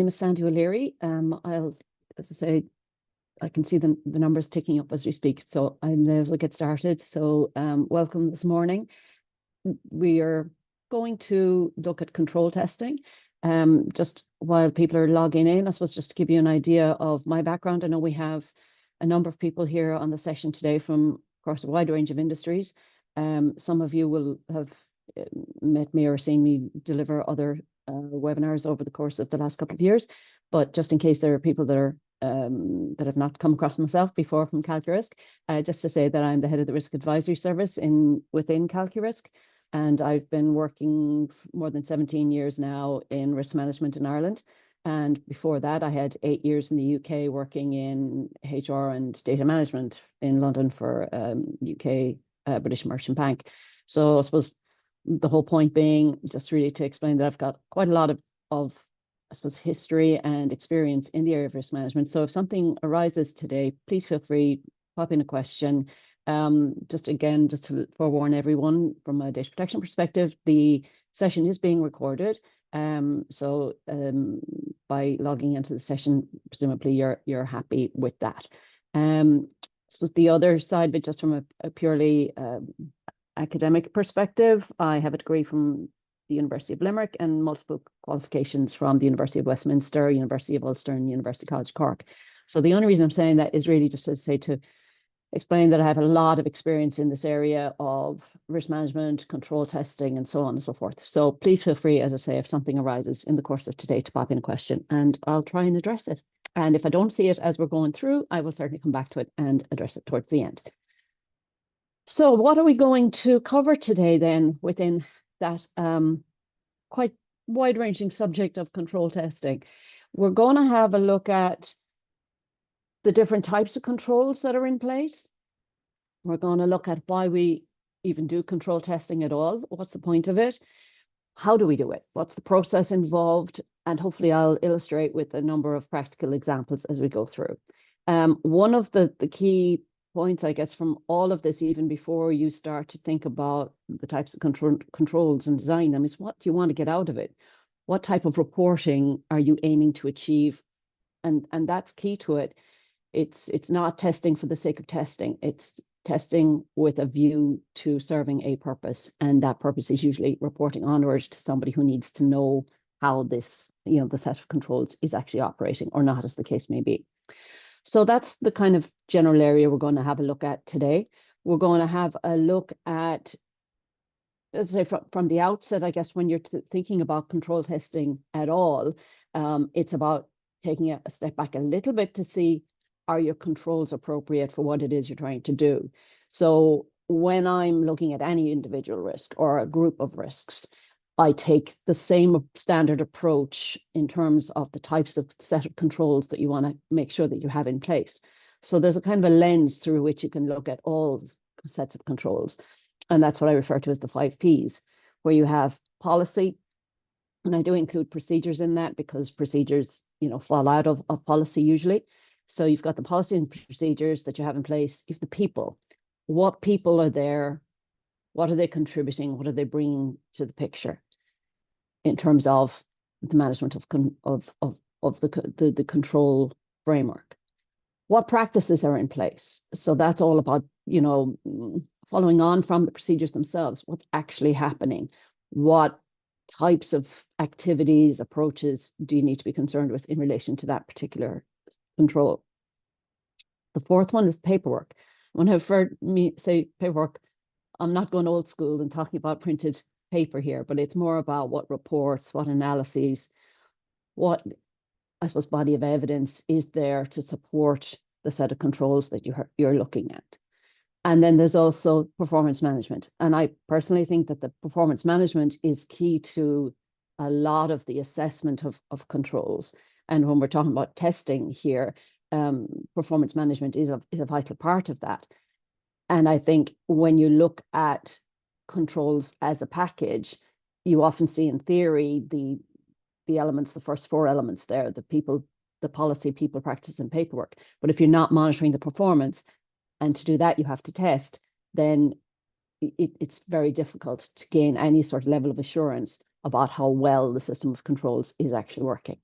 name is Sandie O'Leary. As I say, I can see the numbers ticking up as we speak, so I'm there to get started. So welcome this morning. We are going to look at control testing. Just while people are logging in, I suppose just to give you an idea of my background. I know we have a number of people here on the session today from, of course, a wide range of industries. Some of you will have met me or seen me deliver other webinars over the course of the last couple of years, but just in case there are people that are that have not come across myself before from calQrisk, just to say that I'm the head of the Risk Advisory Service within calQrisk, and I've been working more than 17 years now in risk management in Ireland. And before that, I had 8 years in the UK working in HR and data management in London for UK British Merchant Bank. So I suppose the whole point being just really to explain that I've got quite a lot of I suppose, history and experience in the area of risk management. So if something arises today, please feel free, pop in a question. Just to forewarn everyone from a data protection perspective, the session is being recorded. So by logging into the session, presumably you're happy with that. I suppose the other side of it, just from a purely academic perspective, I have a degree from the University of Limerick and multiple qualifications from the University of Westminster, University of Ulster, and University College Cork. So the only reason I'm saying that is really just to explain that I have a lot of experience in this area of risk management, control testing, and so on and so forth. So please feel free, as I say, if something arises in the course of today, to pop in a question and I'll try and address it. And if I don't see it as we're going through, I will certainly come back to it and address it towards the end. So what are we going to cover today then within that quite wide-ranging subject of control testing? We're going to have a look at the different types of controls that are in place. We're going to look at why we even do control testing at all. What's the point of it? How do we do it? What's the process involved? And hopefully I'll illustrate with a number of practical examples as we go through. One of the key points, I guess, from all of this, even before you start to think about the types of controls and design them, is what do you want to get out of it? What type of reporting are you aiming to achieve? And that's key to it. It's not testing for the sake of testing. It's testing with a view to serving a purpose. And that purpose is usually reporting onwards to somebody who needs to know how this, the set of controls is actually operating or not, as the case may be. So that's the kind of general area we're going to have a look at today. We're going to have a look at, as I say, from the outset, I guess, when you're thinking about control testing at all, it's about taking a step back a little bit to see, are your controls appropriate for what it is you're trying to do? So when I'm looking at any individual risk or a group of risks, I take the same standard approach in terms of the types of set of controls that you want to make sure that you have in place. So there's a kind of a lens through which you can look at all sets of controls. And that's what I refer to as the 5 Ps, where you have policy. And I do include procedures in that because procedures, fall out of policy usually. So you've got the policy and procedures that you have in place. You've the people. What people are there? What are they contributing? What are they bringing to the picture in terms of the management of the control framework? What practices are in place? So that's all about, following on from the procedures themselves, what's actually happening? What types of activities, approaches do you need to be concerned with in relation to that particular control? The fourth one is paperwork. When I've heard me say paperwork, I'm not going old school and talking about printed paper here, but it's more about what reports, what analyses, what, I suppose, body of evidence is there to support the set of controls that you're looking at. And then there's also performance management. And I personally think that the performance management is key to a lot of the assessment of controls. And when we're talking about testing here, performance management is a vital part of that. And I think when you look at controls as a package, you often see in theory the elements, the first 4 elements there, the people, the policy, people, practice, and paperwork. But if you're not monitoring the performance, and to do that you have to test, then it's very difficult to gain any sort of level of assurance about how well the system of controls is actually working.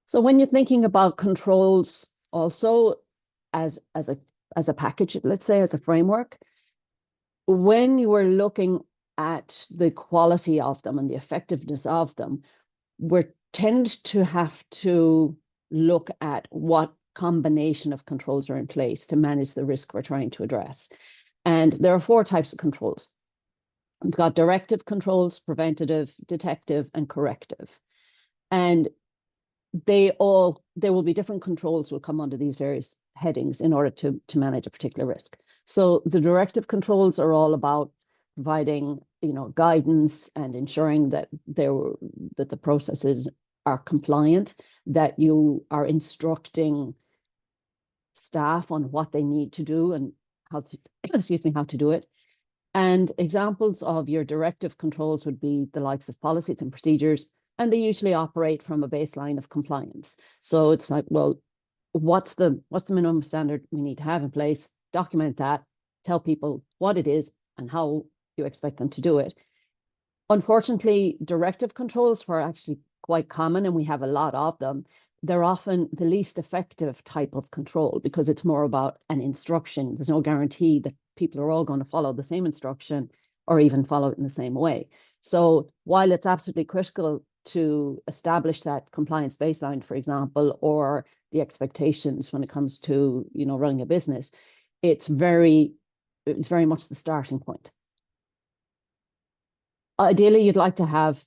So when you're thinking about controls also as a package, let's say as a framework, when you are looking at the quality of them and the effectiveness of them, we tend to have to look at what combination of controls are in place to manage the risk we're trying to address. And there are 4 types of controls. We've got directive controls, preventative, detective, and corrective. And there will be different controls will come under these various headings in order to manage a particular risk. So the directive controls are all about providing, guidance and ensuring that the processes are compliant, that you are instructing staff on what they need to do and how to, how to do it. And examples of your directive controls would be the likes of policies and procedures, and they usually operate from a baseline of compliance. So it's like, well, what's the minimum standard we need to have in place? Document that, tell people what it is and how you expect them to do it. Unfortunately, directive controls were actually quite common, and we have a lot of them. They're often the least effective type of control because it's more about an instruction. There's no guarantee that people are all going to follow the same instruction or even follow it in the same way. So while it's absolutely critical to establish that compliance baseline, for example, or the expectations when it comes to, running a business, it's very much the starting point. Ideally, you'd like to have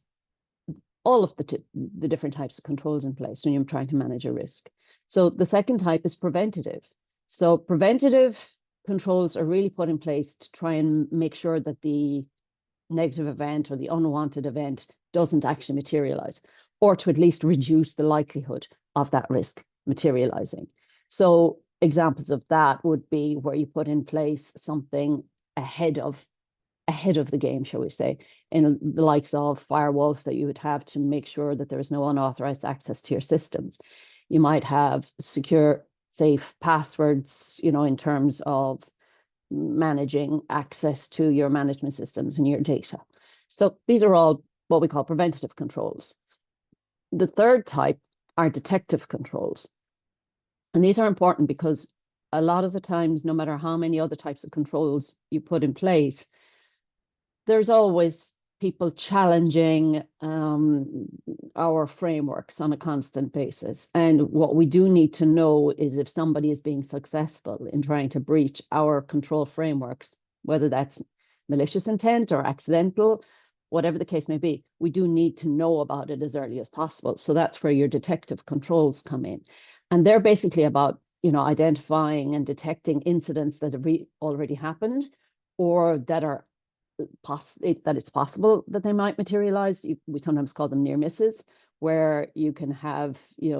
all of the different types of controls in place when you're trying to manage a risk. So the second type is preventative. So preventative controls are really put in place to try and make sure that the negative event or the unwanted event doesn't actually materialize, or to at least reduce the likelihood of that risk materializing. So examples of that would be where you put in place something ahead of the game, shall we say, in the likes of firewalls that you would have to make sure that there is no unauthorized access to your systems. You might have secure, safe passwords, in terms of managing access to your management systems and your data. So these are all what we call preventative controls. The third type are detective controls. And these are important because a lot of the times, no matter how many other types of controls you put in place, there's always people challenging our frameworks on a constant basis. And what we do need to know is if somebody is being successful in trying to breach our control frameworks, whether that's malicious intent or accidental, whatever the case may be, we do need to know about it as early as possible. So that's where your detective controls come in. And they're basically about, identifying and detecting incidents that have already happened or that are that it's possible that they might materialize. We sometimes call them near misses, where you can have,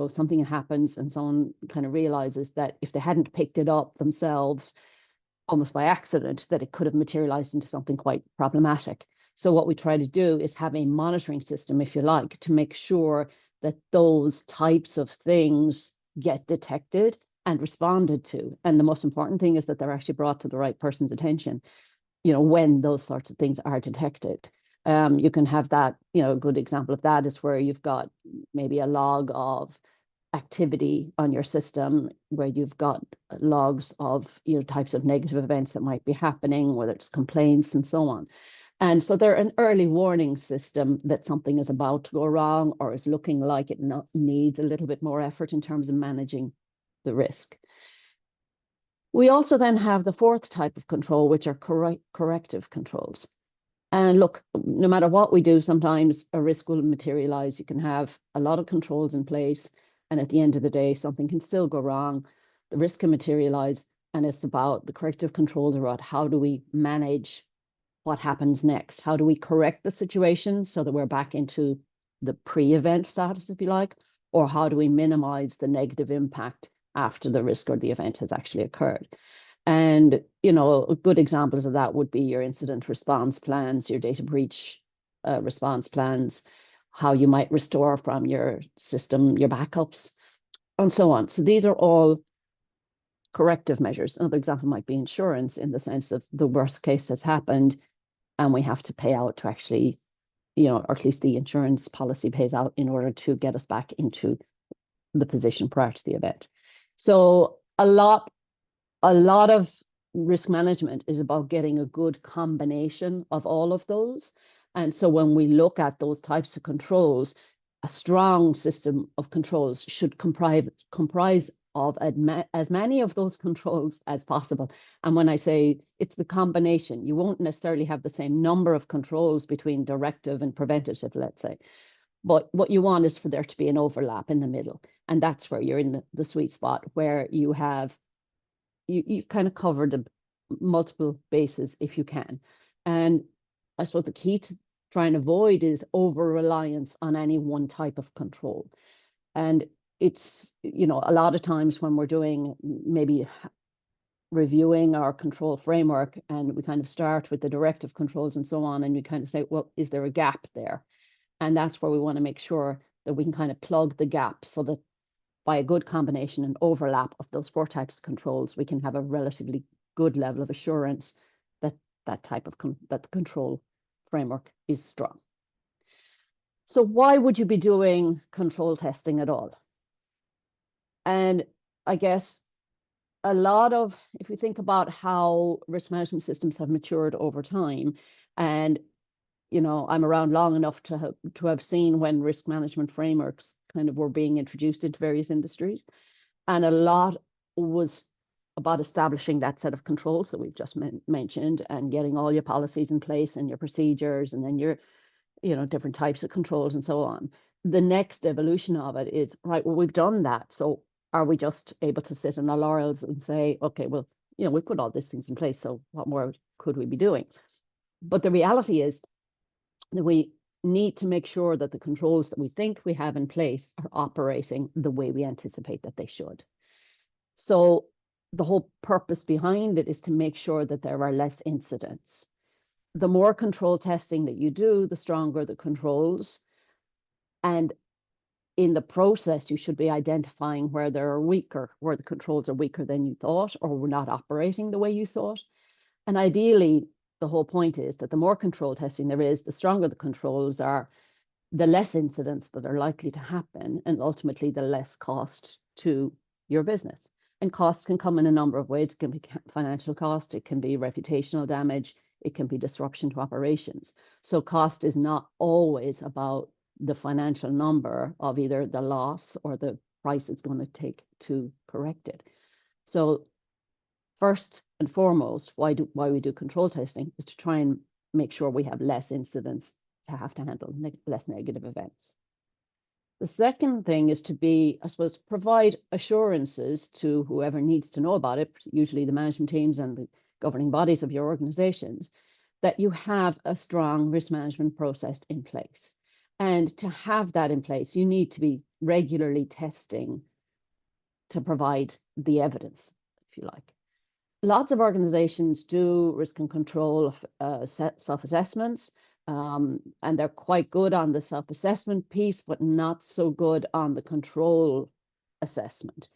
something happens and someone kind of realizes that if they hadn't picked it up themselves, almost by accident, that it could have materialized into something quite problematic. So what we try to do is have a monitoring system, if you like, to make sure that those types of things get detected and responded to. And the most important thing is that they're actually brought to the right person's attention, when those sorts of things are detected. You can have that, a good example of that is where you've got maybe a log of activity on your system, where you've got logs of, types of negative events that might be happening, whether it's complaints and so on. And so they're an early warning system that something is about to go wrong or is looking like it needs a little bit more effort in terms of managing the risk. We also then have the fourth type of control, which are corrective controls. And look, no matter what we do, sometimes a risk will materialize. You can have a lot of controls in place, and at the end of the day, something can still go wrong. The risk can materialize, and it's about the corrective controls about how do we manage what happens next? How do we correct the situation so that we're back into the pre-event status, if you like, or how do we minimize the negative impact after the risk or the event has actually occurred? And, good examples of that would be your incident response plans, your data breach response plans, how you might restore from your system, your backups, and so on. So these are all corrective measures. Another example might be insurance, in the sense of the worst case has happened and we have to pay out to actually, or at least the insurance policy pays out in order to get us back into the position prior to the event. So a lot of risk management is about getting a good combination of all of those. And so when we look at those types of controls, a strong system of controls should comprise of as many of those controls as possible. And when I say it's the combination, you won't necessarily have the same number of controls between directive and preventative, let's say. But what you want is for there to be an overlap in the middle. And that's where you're in the sweet spot, where you have, you've kind of covered the multiple bases if you can. And I suppose the key to try and avoid is over-reliance on any one type of control. And it's, you know, a lot of times when we're doing maybe reviewing our control framework and we kind of start with the directive controls and so on, and you kind of say, well, is there a gap there? And that's where we want to make sure that we can kind of plug the gap so that by a good combination and overlap of those 4 types of controls, we can have a relatively good level of assurance that that the control framework is strong. So why would you be doing control testing at all? And I guess a lot of, if we think about how risk management systems have matured over time, and you know, I'm around long enough to have seen when risk management frameworks kind of were being introduced into various industries. And a lot was about establishing that set of controls that we've just mentioned and getting all your policies in place and your procedures and then your, you know, different types of controls and so on. The next evolution of it is, right, well, we've done that. So are we just able to sit on our laurels and say, okay, well, you know, we put all these things in place, so what more could we be doing? But the reality is that we need to make sure that the controls that we think we have in place are operating the way we anticipate that they should. So the whole purpose behind it is to make sure that there are less incidents. The more control testing that you do, the stronger the controls. And in the process, you should be identifying where they're weaker, where the controls are weaker than you thought, or were not operating the way you thought. And ideally, the whole point is that the more control testing there is, the stronger the controls are, the less incidents that are likely to happen, and ultimately the less cost to your business. And cost can come in a number of ways. It can be financial cost, it can be reputational damage, it can be disruption to operations. So cost is not always about the financial number of either the loss or the price it's going to take to correct it. So first and foremost, why we do control testing is to try and make sure we have less incidents to have to handle, less negative events. The second thing is to be, I suppose, provide assurances to whoever needs to know about it, usually the management teams and the governing bodies of your organizations, that you have a strong risk management process in place. And to have that in place, you need to be regularly testing to provide the evidence, if you like. Lots of organizations do risk and control self-assessments, and they're quite good on the self-assessment piece, but not so good on the control assessment.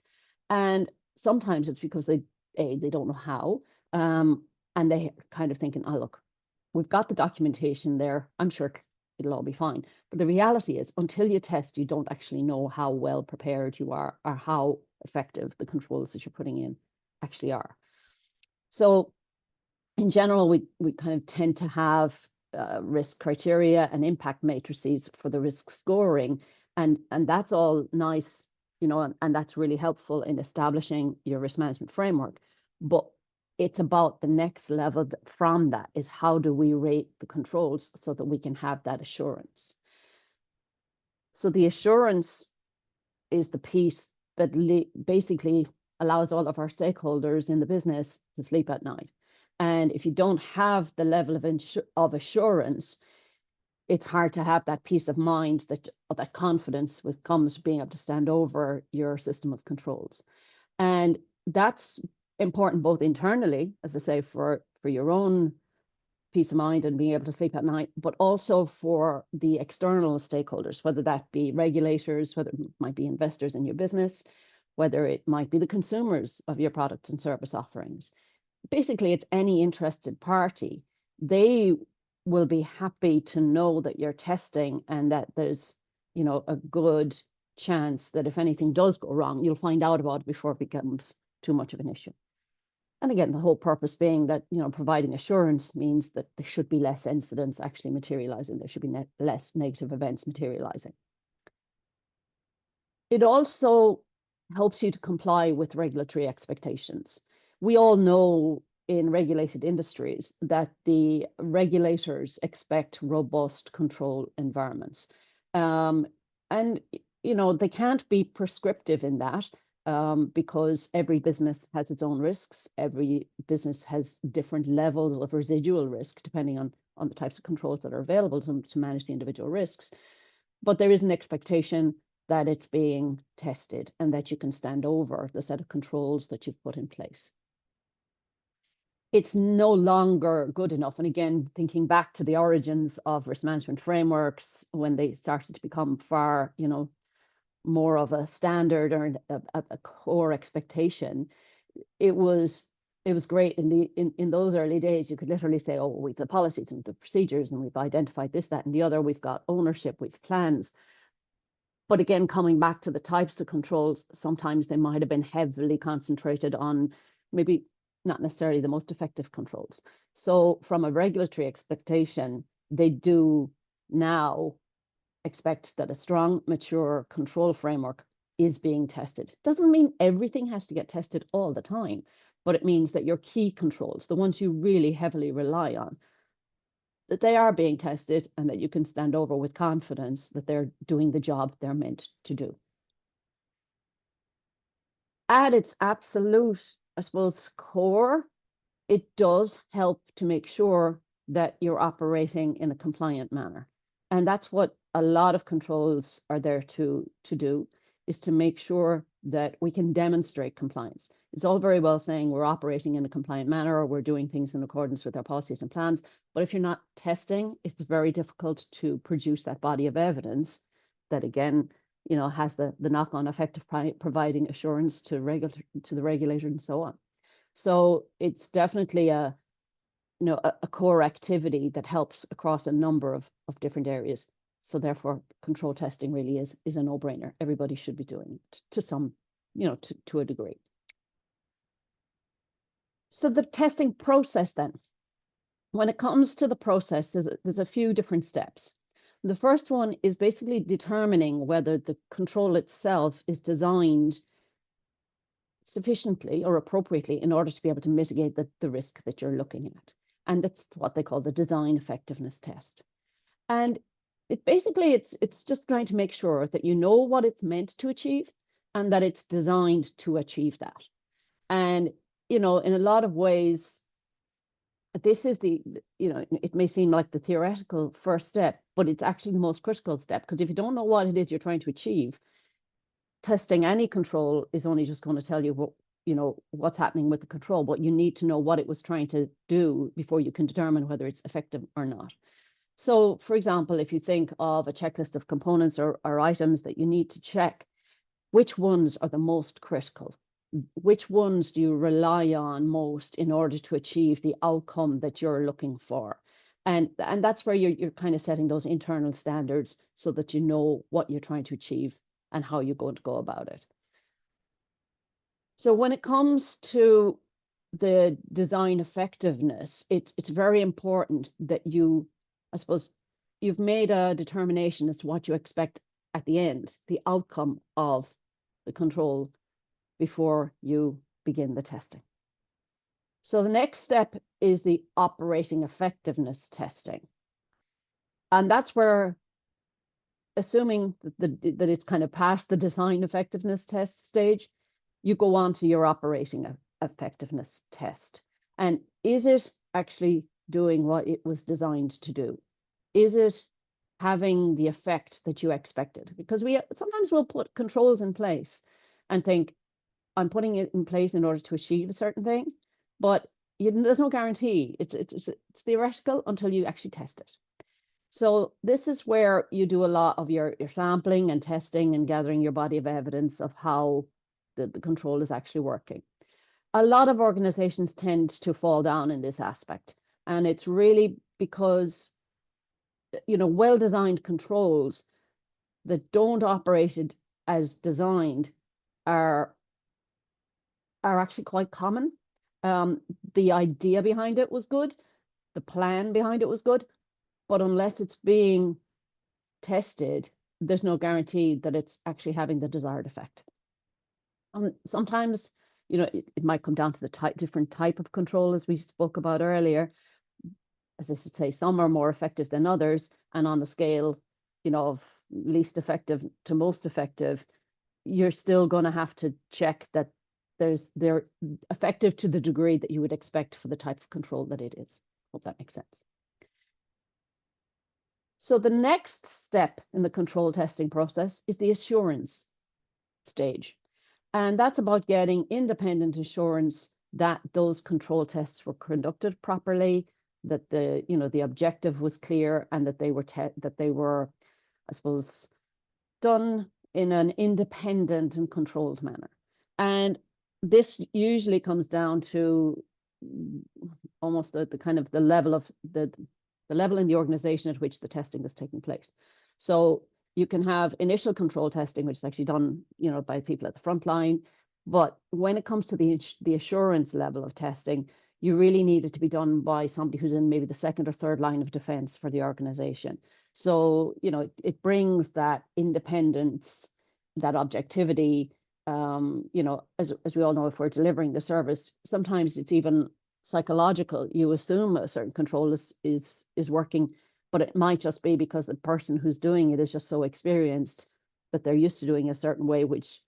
And sometimes it's because they don't know how, and they kind of thinking, oh, look, we've got the documentation there. I'm sure it'll all be fine. But the reality is, until you test, you don't actually know how well prepared you are or how effective the controls that you're putting in actually are. So in general, we kind of tend to have risk criteria and impact matrices for the risk scoring. And that's all nice, you know, and that's really helpful in establishing your risk management framework. But it's about the next level from that is how do we rate the controls so that we can have that assurance. So the assurance is the piece that basically allows all of our stakeholders in the business to sleep at night. And if you don't have the level of assurance, it's hard to have that peace of mind, that confidence with comes being able to stand over your system of controls. And that's important both internally, as I say, for your own peace of mind and being able to sleep at night, but also for the external stakeholders, whether that be regulators, whether it might be investors in your business, whether it might be the consumers of your product and service offerings. Basically, it's any interested party. They will be happy to know that you're testing and that there's, you know, a good chance that if anything does go wrong, you'll find out about it before it becomes too much of an issue. And again, the whole purpose being that, providing assurance means that there should be less incidents actually materializing. There should be less negative events materializing. It also helps you to comply with regulatory expectations. We all know in regulated industries that the regulators expect robust control environments. And, they can't be prescriptive in that because every business has its own risks. Every business has different levels of residual risk, depending on the types of controls that are available to manage the individual risks. But there is an expectation that it's being tested and that you can stand over the set of controls that you've put in place. It's no longer good enough. And again, thinking back to the origins of risk management frameworks, when they started to become far, more of a standard or a core expectation, it was great in those early days. You could literally say, oh, we've the policies and the procedures, and we've identified this, that, and the other. We've got ownership, we've plans. But again, coming back to the types of controls, sometimes they might have been heavily concentrated on maybe not necessarily the most effective controls. So from a regulatory expectation, they do now expect that a strong, mature control framework is being tested. Doesn't mean everything has to get tested all the time, but it means that your key controls, the ones you really heavily rely on, that they are being tested and that you can stand over with confidence that they're doing the job they're meant to do. At its absolute, I suppose, core, it does help to make sure that you're operating in a compliant manner. And that's what a lot of controls are there to do, is to make sure that we can demonstrate compliance. It's all very well saying we're operating in a compliant manner or we're doing things in accordance with our policies and plans. But if you're not testing, it's very difficult to produce that body of evidence that, again, has the knock-on effect of providing assurance to the regulator and so on. So it's definitely a core activity that helps across a number of different areas. So therefore, control testing really is a no-brainer. Everybody should be doing it to some, to a degree. So the testing process then, when it comes to the process, there's a few different steps. The first one is basically determining whether the control itself is designed sufficiently or appropriately in order to be able to mitigate the risk that you're looking at. And that's what they call the design effectiveness test. And it's just trying to make sure that you know what it's meant to achieve and that it's designed to achieve that. And, in a lot of ways, this is it may seem like the theoretical first step, but it's actually the most critical step, because if you don't know what it is you're trying to achieve, testing any control is only just going to tell you what's happening with the control, but you need to know what it was trying to do before you can determine whether it's effective or not. So, for example, if you think of a checklist of components or items that you need to check, which ones are the most critical? Which ones do you rely on most in order to achieve the outcome that you're looking for? And that's where you're kind of setting those internal standards so that you know what you're trying to achieve and how you're going to go about it. So when it comes to the design effectiveness, it's very important that I suppose, you've made a determination as to what you expect at the end, the outcome of the control, before you begin the testing. So the next step is the operating effectiveness testing. And that's where, assuming that it's kind of past the design effectiveness test stage, you go on to your operating effectiveness test. And is it actually doing what it was designed to do? Is it having the effect that you expected? Because sometimes we'll put controls in place and think, I'm putting it in place in order to achieve a certain thing, but there's no guarantee. It's theoretical until you actually test it. So this is where you do a lot of your sampling and testing and gathering your body of evidence of how the control is actually working. A lot of organizations tend to fall down in this aspect, and it's really because well-designed controls that don't operate as designed are actually quite common. The idea behind it was good, the plan behind it was good, but unless it's being tested, there's no guarantee that it's actually having the desired effect. Sometimes, it might come down to the different type of control, as we spoke about earlier. As I should say, some are more effective than others, and on the scale, of least effective to most effective, you're still going to have to check that they're effective to the degree that you would expect for the type of control that it is. Hope that makes sense. So the next step in the control testing process is the assurance stage. And that's about getting independent assurance that those control tests were conducted properly, that the objective was clear, and that they were, I suppose, done in an independent and controlled manner. And this usually comes down to almost the kind of the level of the level in the organization at which the testing is taking place. So you can have initial control testing, which is actually done, by people at the front line. But when it comes to the assurance level of testing, you really need it to be done by somebody who's in maybe the second or third line of defense for the organization. So, it brings that independence, that objectivity. As we all know, if we're delivering the service, sometimes it's even psychological. You assume a certain control is working, but it might just be because the person who's doing it is just so experienced that they're used to doing a certain way, which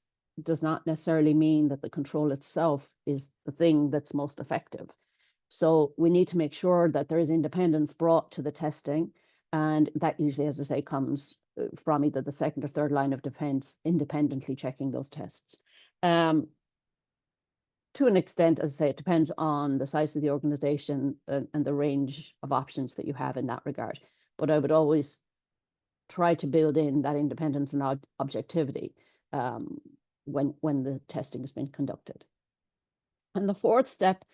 does not necessarily mean that the control itself is the thing that's most effective. So we need to make sure that there is independence brought to the testing, and that usually, as I say, comes from either the second or third line of defense independently checking those tests. To an extent, as I say, it depends on the size of the organization and the range of options that you have in that regard. But I would always try to build in that independence and objectivity when the testing has been conducted. And the fourth step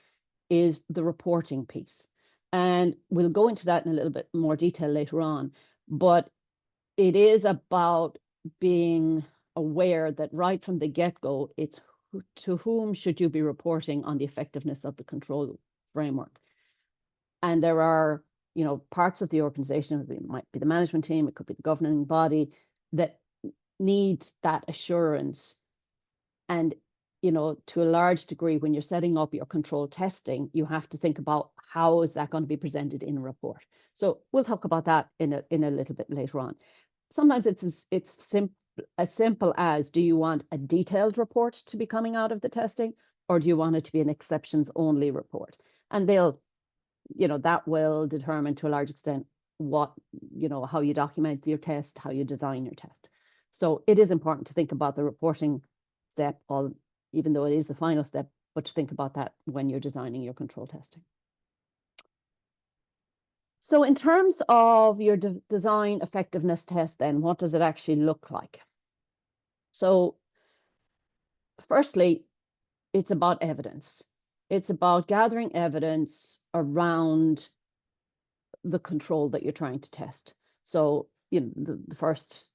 is the reporting piece. And we'll go into that in a little bit more detail later on. But it is about being aware that right from the get-go, it's to whom should you be reporting on the effectiveness of the control framework. And there are, parts of the organization, it might be the management team, it could be the governing body, that needs that assurance. And, to a large degree, when you're setting up your control testing, you have to think about how is that going to be presented in a report. So we'll talk about that in a little bit later on. Sometimes it's as simple as, do you want a detailed report to be coming out of the testing, or do you want it to be an exceptions only report? And that will determine to a large extent what, how you document your test, how you design your test. So it is important to think about the reporting step, even though it is the final step, but to think about that when you're designing your control testing. So in terms of your design effectiveness test, then what does it actually look like? So firstly, it's about evidence. It's about gathering evidence around the control that you're trying to test. So, the first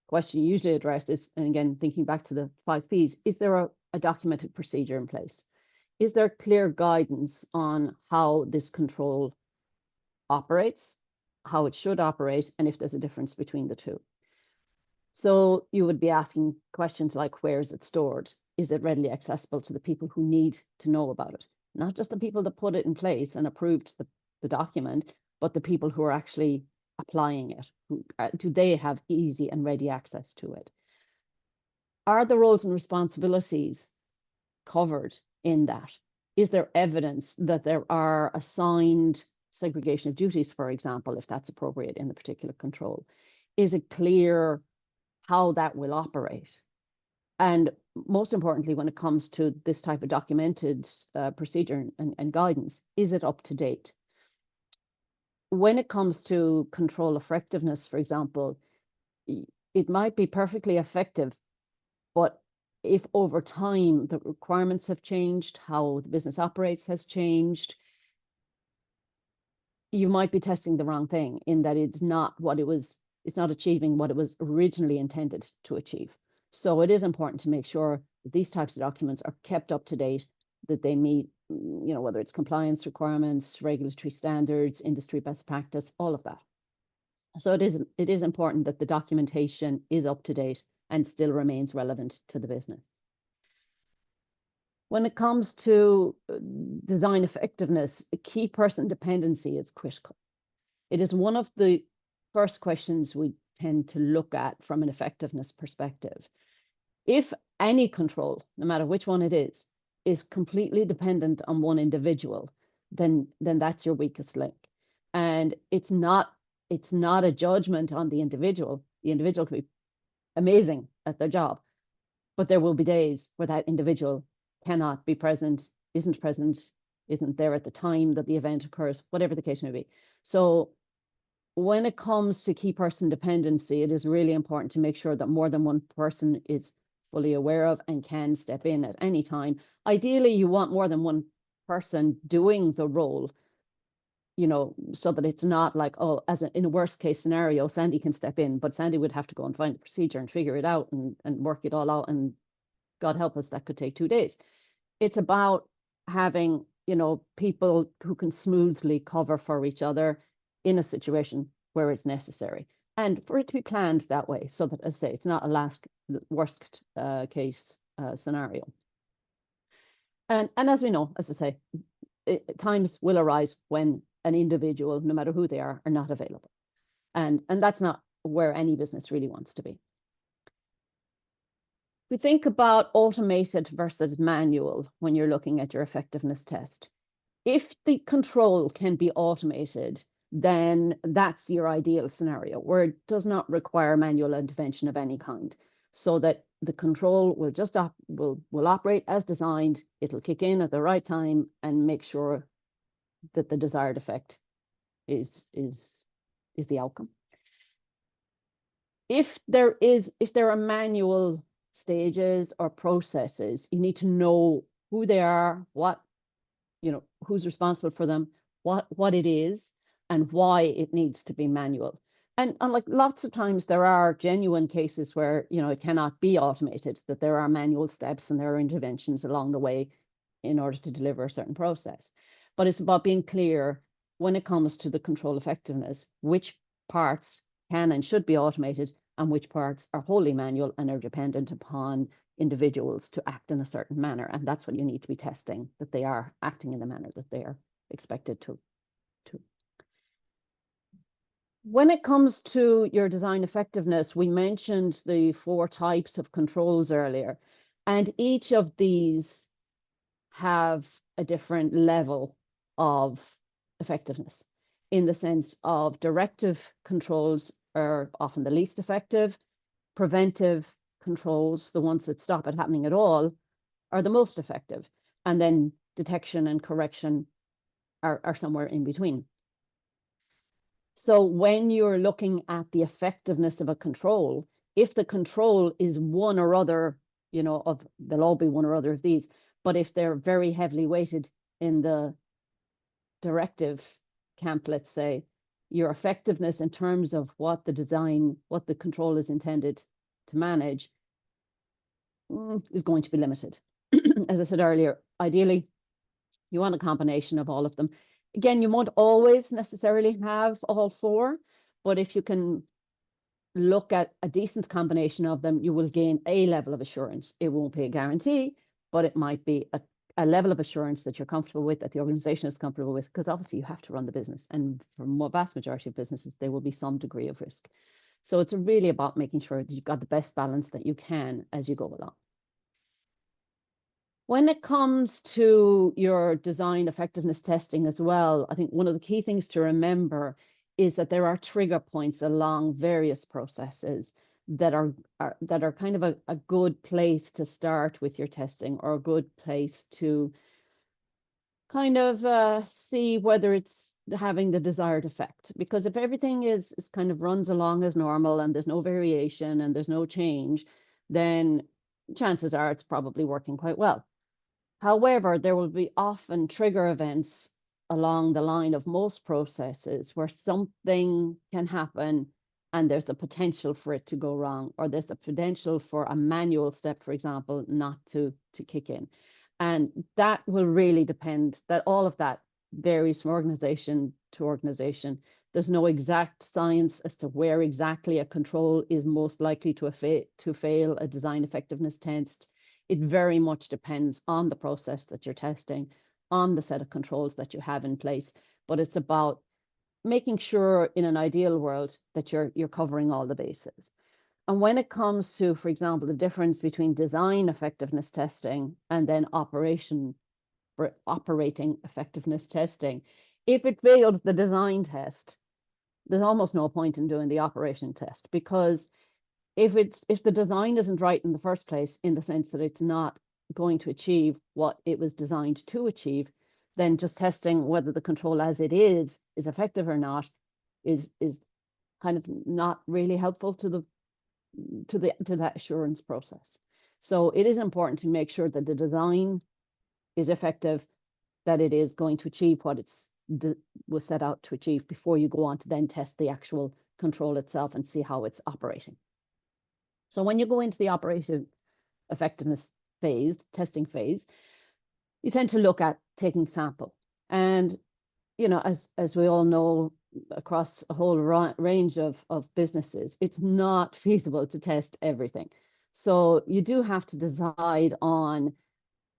question you usually address is, and again, thinking back to the 5 Ps, is there a documented procedure in place? Is there clear guidance on how this control operates, how it should operate, and if there's a difference between the two? So you would be asking questions like, where is it stored? Is it readily accessible to the people who need to know about it? Not just the people that put it in place and approved the document, but the people who are actually applying it. Do they have easy and ready access to it? Are the roles and responsibilities covered in that? Is there evidence that there are assigned segregation of duties, for example, if that's appropriate in the particular control? Is it clear how that will operate? And most importantly, when it comes to this type of documented procedure and guidance, is it up to date? When it comes to control effectiveness, for example, it might be perfectly effective, but if over time the requirements have changed, how the business operates has changed, you might be testing the wrong thing in that it's not achieving what it was originally intended to achieve. So it is important to make sure that these types of documents are kept up to date, that they meet, whether it's compliance requirements, regulatory standards, industry best practice, all of that. So it is important that the documentation is up to date and still remains relevant to the business. When it comes to design effectiveness, key person dependency is critical. It is one of the first questions we tend to look at from an effectiveness perspective. If any control, no matter which one it is completely dependent on one individual, then that's your weakest link. And it's not a judgment on the individual. The individual could be amazing at their job, but there will be days where that individual cannot be present, isn't there at the time that the event occurs, whatever the case may be. So when it comes to key person dependency, it is really important to make sure that more than one person is fully aware of and can step in at any time. Ideally, you want more than one person doing the role, so that it's not like, in a worst case scenario, Sandie can step in, but Sandie would have to go and find the procedure and figure it out and work it all out. And God help us, that could take 2 days. It's about having, people who can smoothly cover for each other in a situation where it's necessary, and for it to be planned that way, so that, as I say, it's not a worst case scenario. And as we know, as I say, times will arise when an individual, no matter who they are not available. And that's not where any business really wants to be. We think about automated versus manual when you're looking at your effectiveness test. If the control can be automated, then that's your ideal scenario, where it does not require manual intervention of any kind, so that the control will just will operate as designed. It'll kick in at the right time and make sure that the desired effect is the outcome. If there are manual stages or processes, you need to know who they are, who's responsible for them, what it is, and why it needs to be manual. And like lots of times, there are genuine cases where, it cannot be automated, that there are manual steps and there are interventions along the way in order to deliver a certain process. But it's about being clear when it comes to the control effectiveness, which parts can and should be automated and which parts are wholly manual and are dependent upon individuals to act in a certain manner. And that's what you need to be testing, that they are acting in the manner that they are expected to. When it comes to your design effectiveness, we mentioned the 4 types of controls earlier, and each of these have a different level of effectiveness, in the sense of directive controls are often the least effective. Preventive controls, the ones that stop it happening at all, are the most effective. And then detection and correction are somewhere in between. So when you're looking at the effectiveness of a control, if the control is one or other, there'll all be one or other of these, but if they're very heavily weighted in the directive camp, let's say, your effectiveness in terms of what the control is intended to manage is going to be limited. As I said earlier, ideally, you want a combination of all of them. Again, you won't always necessarily have all 4, but if you can look at a decent combination of them, you will gain a level of assurance. It won't be a guarantee, but it might be a level of assurance that you're comfortable with, that the organization is comfortable with, because obviously you have to run the business. And for the vast majority of businesses, there will be some degree of risk. So it's really about making sure that you've got the best balance that you can as you go along. When it comes to your design effectiveness testing as well, I think one of the key things to remember is that there are trigger points along various processes that are kind of a good place to start with your testing, or a good place to kind of see whether it's having the desired effect. Because if everything is kind of runs along as normal and there's no variation and there's no change, then chances are it's probably working quite well. However, there will be often trigger events along the line of most processes where something can happen and there's the potential for it to go wrong, or there's the potential for a manual step, for example, not to kick in. And that will really depend, that all of that varies from organization to organization. There's no exact science as to where exactly a control is most likely to fail a design effectiveness test. It very much depends on the process that you're testing, on the set of controls that you have in place, but it's about making sure in an ideal world that you're covering all the bases. And when it comes to, for example, the difference between design effectiveness testing and then operating effectiveness testing, if it fails the design test, there's almost no point in doing the operation test, because if the design isn't right in the first place, in the sense that it's not going to achieve what it was designed to achieve, then just testing whether the control as it is effective or not is kind of not really helpful to that assurance process. So it is important to make sure that the design is effective, that it is going to achieve what was set out to achieve, before you go on to then test the actual control itself and see how it's operating. So when you go into the operative effectiveness phase, testing phase, you tend to look at taking sample. And, you know, as we all know, across a whole range of businesses, it's not feasible to test everything. So you do have to decide on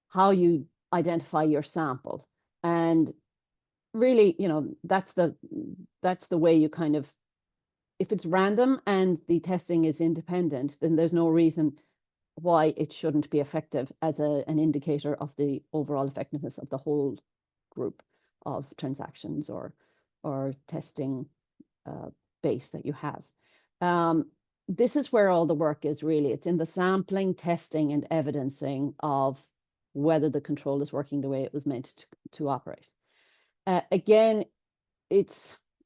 how you identify your sample. And really, you know, that's the way you kind of, if it's random and the testing is independent, then there's no reason why it shouldn't be effective as an indicator of the overall effectiveness of the whole group of transactions or testing base that you have. This is where all the work is really. It's in the sampling, testing, and evidencing of whether the control is working the way it was meant to operate. Again,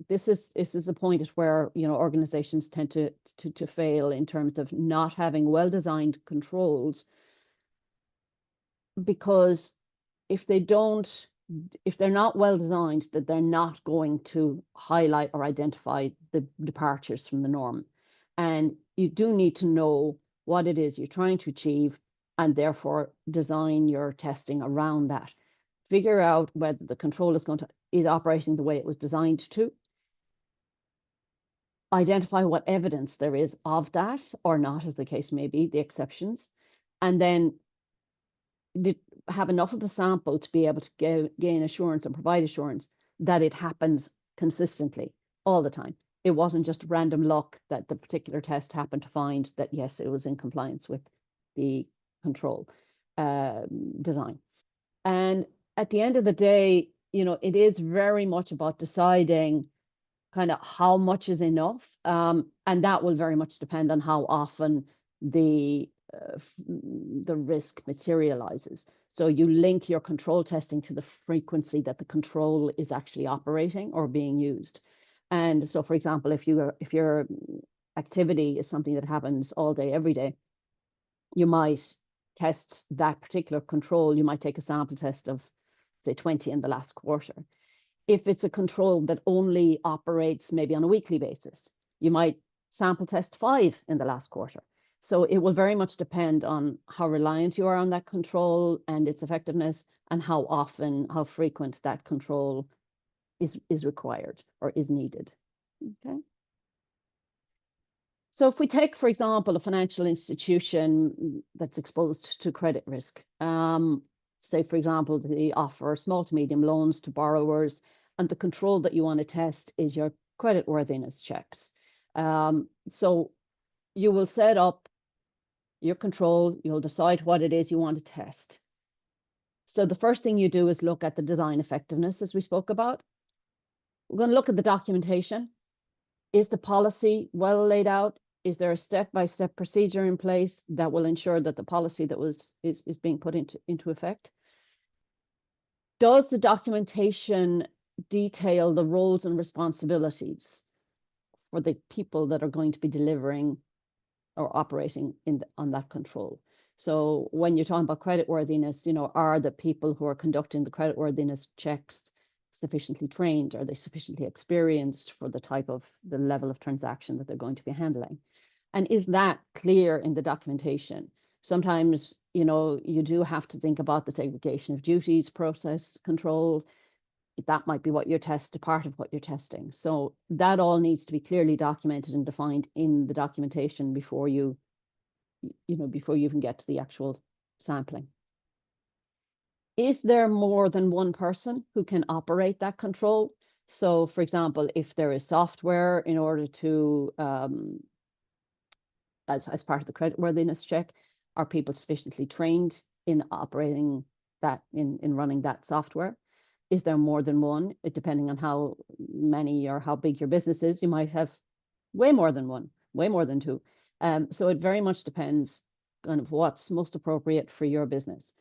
this is a point at where, you know, organizations tend to fail in terms of not having well-designed controls, because if they're not well designed, that they're not going to highlight or identify the departures from the norm. And you do need to know what it is you're trying to achieve, and therefore design your testing around that. Figure out whether the control is operating the way it was designed to. Identify what evidence there is of that or not, as the case may be, the exceptions, and then have enough of a sample to be able to gain assurance and provide assurance that it happens consistently all the time. It wasn't just random luck that the particular test happened to find that, yes, it was in compliance with the control design. And at the end of the day, you know, it is very much about deciding kind of how much is enough. And that will very much depend on how often the risk materializes. So you link your control testing to the frequency that the control is actually operating or being used. And so, for example, if your activity is something that happens all day, every day, you might test that particular control. You might take a sample test of, say, 20 in the last quarter. If it's a control that only operates maybe on a weekly basis, you might sample test 5 in the last quarter. So it will very much depend on how reliant you are on that control and its effectiveness, and how often, how frequent that control is required or is needed. Okay. So if we take, for example, a financial institution that's exposed to credit risk, say, for example, they offer small to medium loans to borrowers, and the control that you want to test is your creditworthiness checks. So you will set up your control, you'll decide what it is you want to test. So the first thing you do is look at the design effectiveness, as we spoke about. We're going to look at the documentation. Is the policy well laid out? Is there a step-by-step procedure in place that will ensure that the policy that is being put into effect? Does the documentation detail the roles and responsibilities for the people that are going to be delivering or operating on that control? So when you're talking about creditworthiness, you know, are the people who are conducting the creditworthiness checks sufficiently trained? Are they sufficiently experienced for the level of transaction that they're going to be handling? And is that clear in the documentation? Sometimes, you do have to think about the segregation of duties, process control. That might be what you're part of what you're testing. So that all needs to be clearly documented and defined in the documentation before you even get to the actual sampling. Is there more than one person who can operate that control? So, for example, if there is software in order to, as part of the creditworthiness check, are people sufficiently trained in operating that, in running that software? Is there more than one? Depending on how many or how big your business is, you might have way more than one, way more than two. So it very much depends kind of what's most appropriate for your business.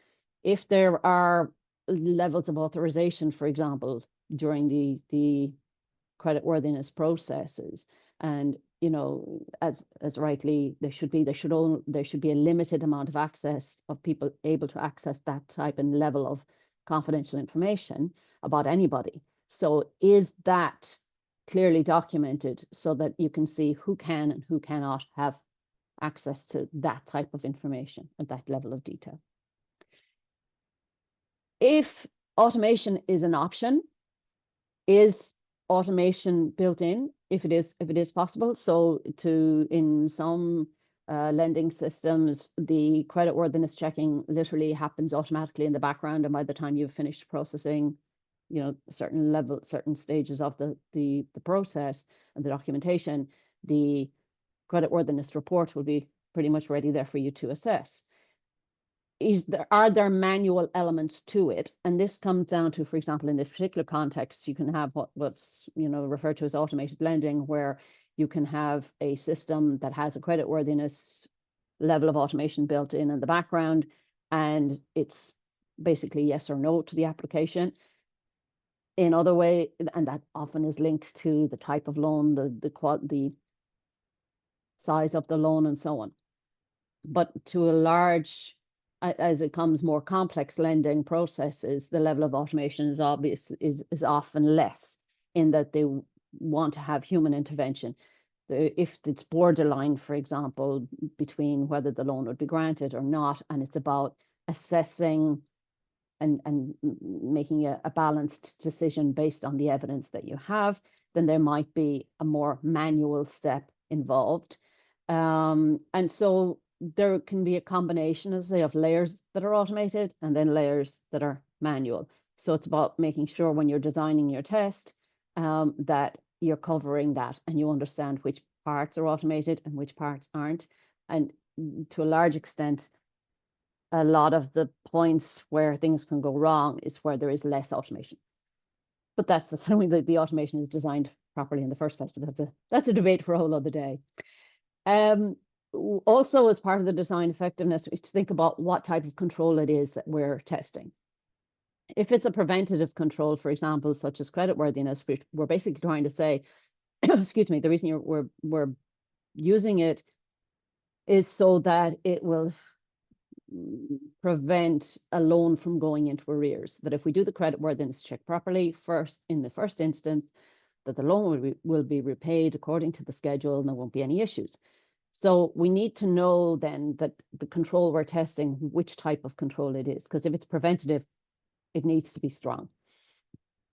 If there are levels of authorization, for example, during the creditworthiness processes, and as rightly there should be a limited amount of access of people able to access that type and level of confidential information about anybody. So is that clearly documented so that you can see who can and who cannot have access to that type of information at that level of detail? If automation is an option, is automation built in if it is possible? So in some lending systems, the creditworthiness checking literally happens automatically in the background, and by the time you've finished processing, certain stages of the process and the documentation, the creditworthiness report will be pretty much ready there for you to assess. Are there manual elements to it? And this comes down to, for example, in this particular context, you can have what's referred to as automated lending, where you can have a system that has a creditworthiness level of automation built in the background, and it's basically yes or no to the application. In other way, and that often is linked to the type of loan, the size of the loan, and so on. But to a large, as it comes more complex lending processes, the level of automation is often less, in that they want to have human intervention. If it's borderline, for example, between whether the loan would be granted or not, and it's about assessing and making a balanced decision based on the evidence that you have, then there might be a more manual step involved. And so there can be a combination, as I say, of layers that are automated and then layers that are manual. So it's about making sure when you're designing your test that you're covering that and you understand which parts are automated and which parts aren't. And to a large extent, a lot of the points where things can go wrong is where there is less automation. But that's assuming that the automation is designed properly in the first place. But that's a debate for a whole other day. Also, as part of the design effectiveness, we have to think about what type of control it is that we're testing. If it's a preventative control, for example, such as creditworthiness, we're basically trying to say, excuse me, the reason we're using it is so that it will prevent a loan from going into arrears. That if we do the creditworthiness check properly in the first instance, that the loan will be repaid according to the schedule and there won't be any issues. So we need to know then that the control we're testing, which type of control it is, because if it's preventative, it needs to be strong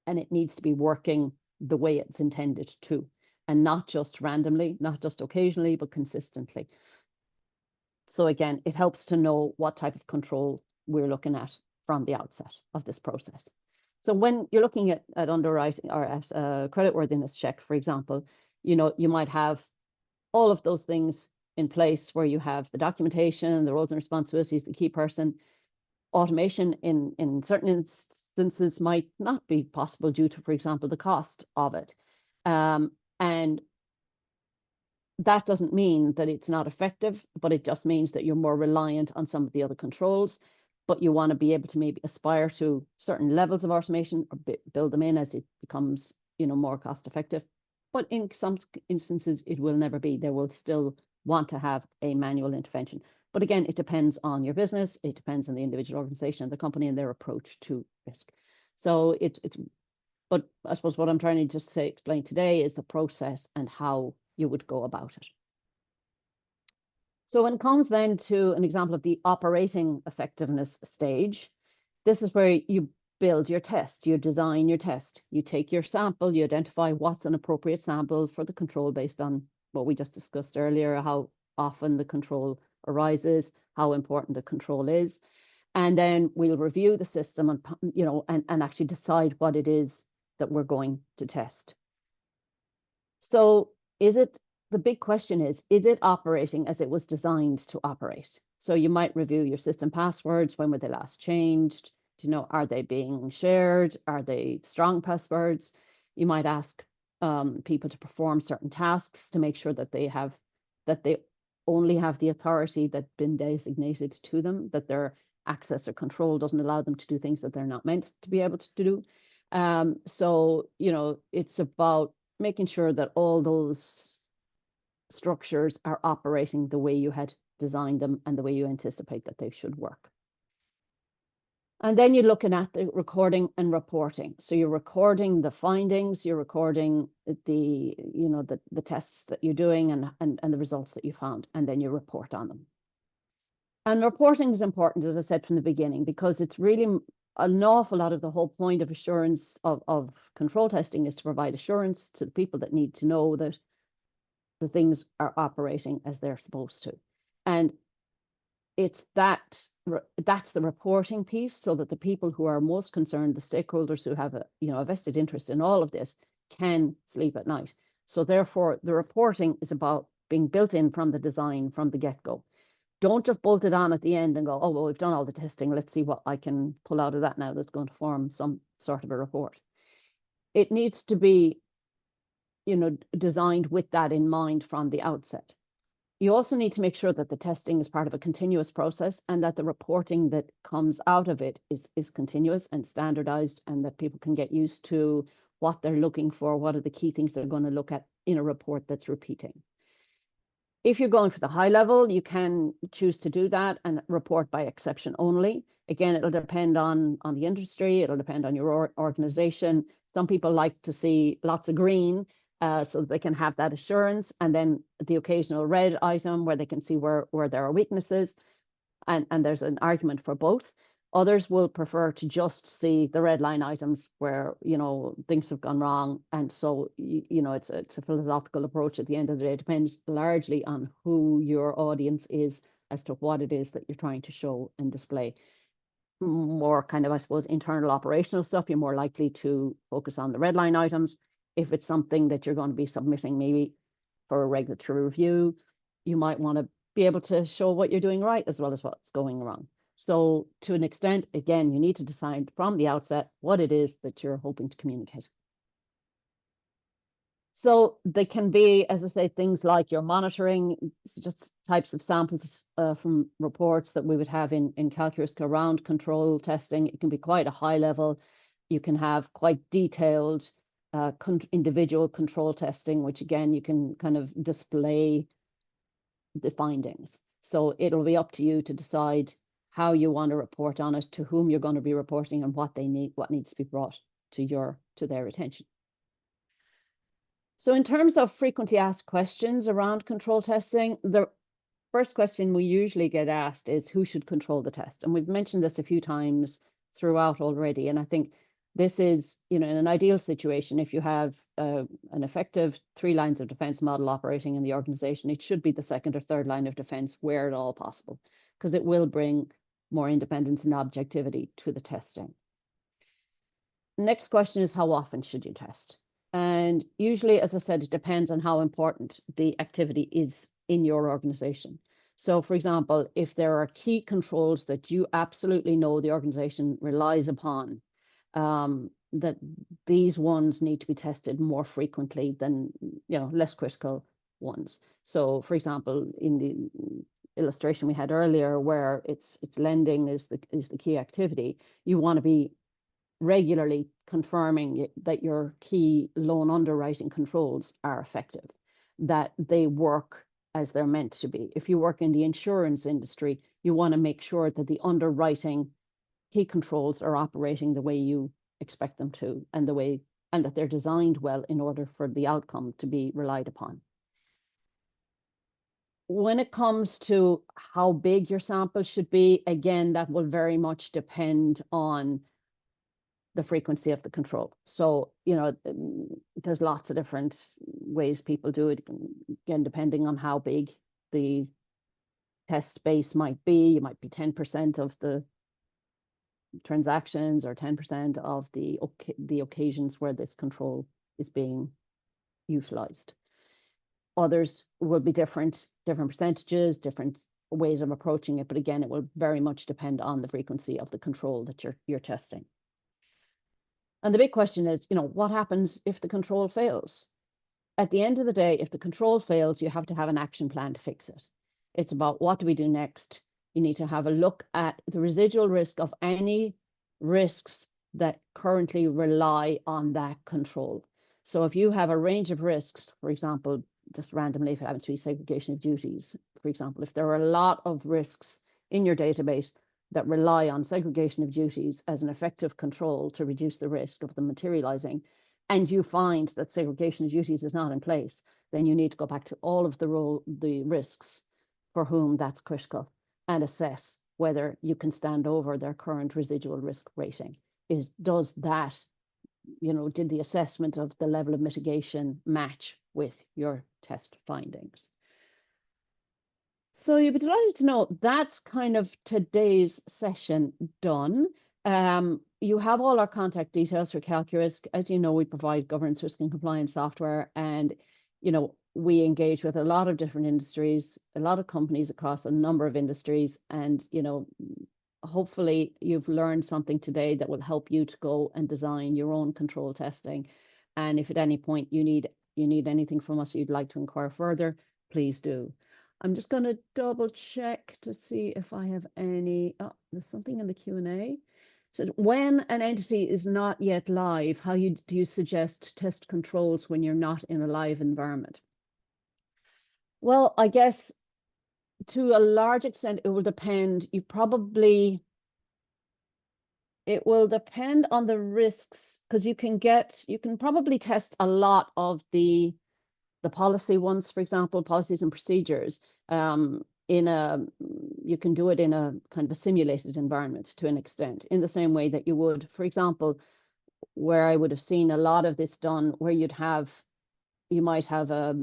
and it needs to be working the way it's intended to, and not just randomly, not just occasionally, but consistently. So again, it helps to know what type of control we're looking at from the outset of this process. So when you're looking at underwriting or at a creditworthiness check, for example, you might have all of those things in place where you have the documentation, the roles and responsibilities, the key person. Automation in certain instances might not be possible due to, for example, the cost of it. And that doesn't mean that it's not effective, but it just means that you're more reliant on some of the other controls. But you want to be able to maybe aspire to certain levels of automation or build them in as it becomes, more cost effective. But in some instances, it will never be. They will still want to have a manual intervention. But again, it depends on your business. It depends on the individual organization, the company, and their approach to risk. So But I suppose what I'm trying to just explain today is the process and how you would go about it. So when it comes then to an example of the operating effectiveness stage, this is where you build your test, you design your test, you take your sample, you identify what's an appropriate sample for the control based on what we just discussed earlier, how often the control arises, how important the control is. And then we'll review the system and, and actually decide what it is that we're going to test. So the big question is it operating as it was designed to operate? So you might review your system passwords. When were they last changed? Are they being shared? Are they strong passwords? You might ask people to perform certain tasks to make sure that they only have the authority that's been designated to them, that their access or control doesn't allow them to do things that they're not meant to be able to do. So, it's about making sure that all those structures are operating the way you had designed them and the way you anticipate that they should work. And then you're looking at the recording and reporting. So you're recording the findings, you're recording the tests that you're doing and the results that you found, and then you report on them. And reporting is important, as I said from the beginning, because it's really an awful lot of the whole point of assurance of control testing is to provide assurance to the people that need to know that the things are operating as they're supposed to. And it's that's the reporting piece, so that the people who are most concerned, the stakeholders who have a vested interest in all of this, can sleep at night. So therefore, the reporting is about being built in from the design, from the get-go. Don't just bolt it on at the end and go, oh, well, we've done all the testing. Let's see what I can pull out of that now that's going to form some sort of a report. It needs to be, designed with that in mind from the outset. You also need to make sure that the testing is part of a continuous process and that the reporting that comes out of it is continuous and standardized, and that people can get used to what they're looking for, what are the key things they're going to look at in a report that's repeating. If you're going for the high level, you can choose to do that and report by exception only. Again, it'll depend on the industry. It'll depend on your organization. Some people like to see lots of green so that they can have that assurance, and then the occasional red item where they can see where there are weaknesses. And there's an argument for both. Others will prefer to just see the red line items where, things have gone wrong. And so, it's a philosophical approach at the end of the day. It depends largely on who your audience is as to what it is that you're trying to show and display. More kind of, I suppose, internal operational stuff, you're more likely to focus on the red line items. If it's something that you're going to be submitting maybe for a regulatory review, you might want to be able to show what you're doing right as well as what's going wrong. So to an extent, again, you need to decide from the outset what it is that you're hoping to communicate. So they can be, as I say, things like your monitoring, just types of samples from reports that we would have in calQrisk around control testing. It can be quite a high level. You can have quite detailed individual control testing, which again, you can kind of display the findings. So it'll be up to you to decide how you want to report on it, to whom you're going to be reporting, and what they need, what needs to be brought to their attention. So in terms of frequently asked questions around control testing, the first question we usually get asked is who should control the test? And we've mentioned this a few times throughout already. And I think this is, in an ideal situation, if you have an effective 3 lines of defense model operating in the organization, it should be the second or third line of defense where at all possible, because it will bring more independence and objectivity to the testing. Next question is, how often should you test? And usually, as I said, it depends on how important the activity is in your organization. So, for example, if there are key controls that you absolutely know the organization relies upon, that these ones need to be tested more frequently than less critical ones. So, for example, in the illustration we had earlier, where it's lending is the key activity, you want to be regularly confirming that your key loan underwriting controls are effective, that they work as they're meant to be. If you work in the insurance industry, you want to make sure that the underwriting key controls are operating the way you expect them to, and the way and that they're designed well in order for the outcome to be relied upon. When it comes to how big your sample should be, again, that will very much depend on the frequency of the control. So, there's lots of different ways people do it, again, depending on how big the test space might be. You might be 10% of the transactions or 10% of the occasions where this control is being utilized. Others will be different percentages, different ways of approaching it. But again, it will very much depend on the frequency of the control that you're testing. And the big question is, what happens if the control fails? At the end of the day, if the control fails, you have to have an action plan to fix it. It's about what do we do next? You need to have a look at the residual risk of any risks that currently rely on that control. So if you have a range of risks, for example, just randomly, if it happens to be segregation of duties, for example, if there are a lot of risks in your database that rely on segregation of duties as an effective control to reduce the risk of them materializing, and you find that segregation of duties is not in place, then you need to go back to all of the risks for whom that's critical and assess whether you can stand over their current residual risk rating. Does that, did the assessment of the level of mitigation match with your test findings? So you'll be delighted to know that's kind of today's session done. You have all our contact details for calQrisk. As you know, we provide governance, risk, and compliance software, and we engage with a lot of different industries, a lot of companies across a number of industries, and hopefully you've learned something today that will help you to go and design your own control testing. And if at any point you need anything from us, you'd like to inquire further, please do. I'm just going to double check to see if I have any. Oh, there's something in the Q&A. So when an entity is not yet live, how do you suggest test controls when you're not in a live environment? Well, I guess to a large extent, it will depend. It will depend on the risks, because you can probably test a lot of the policy ones, for example, policies and procedures. You can do it in a kind of a simulated environment to an extent, in the same way that you would, for example, where I would have seen a lot of this done, where you might have a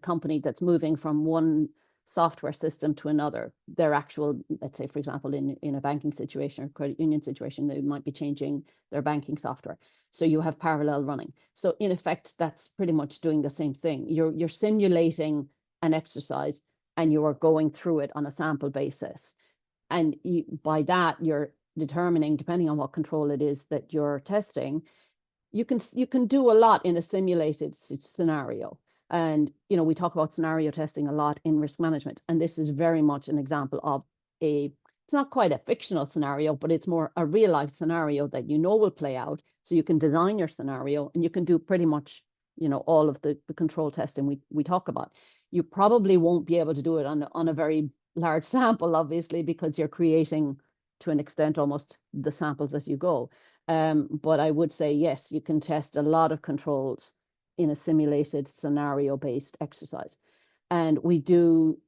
company that's moving from one software system to another. Their actual, let's say, for example, in a banking situation or credit union situation, they might be changing their banking software. So you have parallel running. So in effect, that's pretty much doing the same thing. You're simulating an exercise and you are going through it on a sample basis. And by that, you're determining, depending on what control it is that you're testing, you can do a lot in a simulated scenario. And, we talk about scenario testing a lot in risk management. And this is very much an example of it's not quite a fictional scenario, but it's more a real life scenario that will play out. So you can design your scenario and you can do pretty much, all of the control testing we talk about. You probably won't be able to do it on a very large sample, obviously, because you're creating, to an extent, almost the samples as you go. But I would say, yes, you can test a lot of controls in a simulated scenario-based exercise. And we do,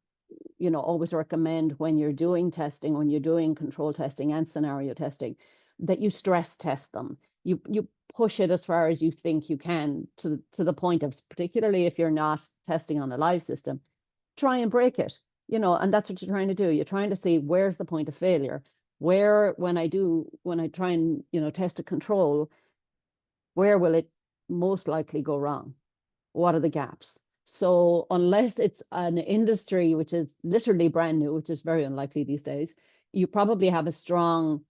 always recommend when you're doing testing, when you're doing control testing and scenario testing, that you stress test them. You push it as far as you think you can to the point of, particularly if you're not testing on a live system, try and break it, and that's what you're trying to do. You're trying to see where's the point of failure, where when I try and, test a control, where will it most likely go wrong? What are the gaps? So unless it's an industry which is literally brand new, which is very unlikely these days, you probably have a strong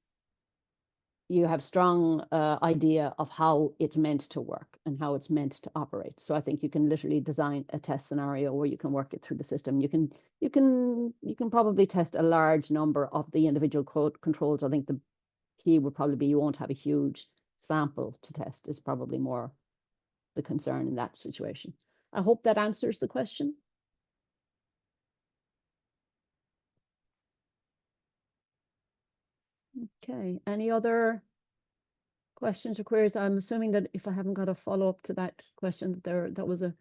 idea of how it's meant to work and how it's meant to operate. So I think you can literally design a test scenario where you can work it through the system. You can probably test a large number of the individual code controls. I think the key would probably be you won't have a huge sample to test, is probably more the concern in that situation. I hope that answers the question. Okay, any other questions or queries, I'm assuming that if I haven't got a follow-up to that question, that was a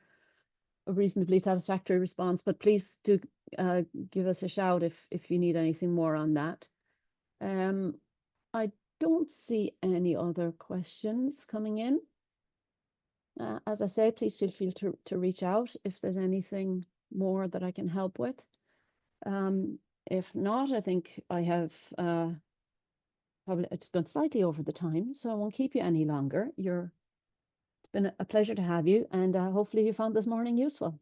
reasonably satisfactory response, but please do give us a shout if you need anything more on that. I don't see any other questions coming in. As I say, please feel free to reach out if there's anything more that I can help with. If not, I think I have probably it's done slightly over the time, so I won't keep you any longer. It's been a pleasure to have you, and hopefully you found this morning useful.